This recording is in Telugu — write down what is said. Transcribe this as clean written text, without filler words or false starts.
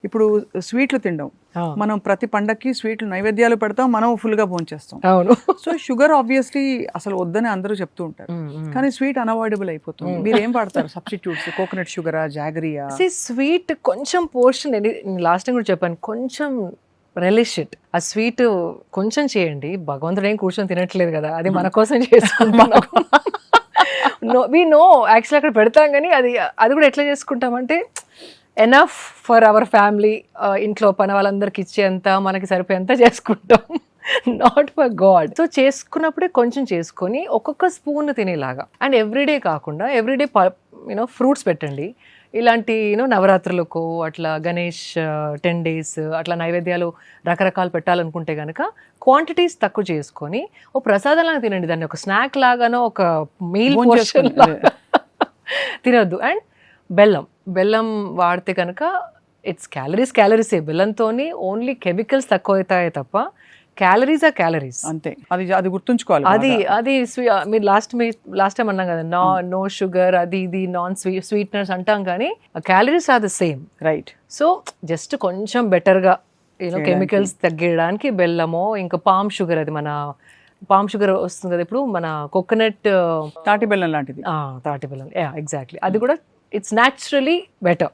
ఇప్పుడు స్వీట్లు తినడం, మనం ప్రతి పండక్కి స్వీట్లు నైవేద్యాలు పెడతాం, మనం ఫుల్గా భోంచేస్తాం. అవును. సో షుగర్ ఆబ్వియస్లీ అసలు వద్దని అందరూ చెప్తూ ఉంటారు, కానీ స్వీట్ అన్అవాయిడబుల్ అయిపోతుంది. మీరు ఏం వాడతారు సబ్స్టిట్యూట్స్? కోకోనట్ షుగరా, జాగరియా? స్వీట్ కొంచెం పోర్షన్, లాస్ట్ టైం కూడా చెప్పాను, కొంచెం రిలీష్ ఇట్. ఆ స్వీట్ కొంచెం చేయండి, భగవంతుడు ఏం కూర్చొని తినట్లేదు కదా, అది మన కోసం చేసుకుంటాం. వి నో యాక్చువల్లీ అక్కడ పెడతాం, కానీ అది కూడా ఎట్లా చేసుకుంటామంటే ఎనఫ్ ఫర్ అవర్ ఫ్యామిలీ, ఇంట్లో పని వాళ్ళందరికి ఇచ్చేంత, మనకి సరిపోయేంత చేసుకుంటాం, నాట్ ఫర్ గాడ్. సో చేసుకున్నప్పుడే కొంచెం చేసుకొని ఒక్కొక్క స్పూన్ తినేలాగా. అండ్ ఎవ్రీడే కాకుండా ఎవ్రీడే ఫ్రూట్స్ పెట్టండి. ఇలాంటి నవరాత్రులకు అట్లా గణేష్ 10 days అట్లా నైవేద్యాలు రకరకాలు పెట్టాలనుకుంటే కనుక క్వాంటిటీస్ తక్కువ చేసుకొని ఓ ప్రసాదంలాగా తినండి, దాన్ని ఒక స్నాక్ లాగానో ఒక మీల్ పోర్షన్ తినొద్దు. అండ్ బెల్లం వాడితే కనుక ఇట్స్ క్యాలరీసే. బెల్లంతోని ఓన్లీ కెమికల్స్ తక్కువ అవుతాయి తప్ప క్యాలరీస్ ఆ క్యాలరీస్ అంతే. అది గుర్తుంచుకోవాలి. అది మీరు లాస్ట్ టైం అన్నాం కదా, నో షుగర్, అది ఇది నాన్ స్వీట్నర్స్ అంటాం, కానీ calories are the same, right? So just కొంచెం బెటర్గా కెమికల్స్ తగ్గడానికి బెల్లమో, ఇంకా పామ్ షుగర్, అది మన పామ్ షుగర్ వస్తుంది కదా ఇప్పుడు, మన కోకోనట్ తాటి బెల్లం లాంటిది. తాటి బెల్లం, ఎగ్జాక్ట్లీ. అది కూడా ఇట్స్ న్యాచురలీ బెటర్.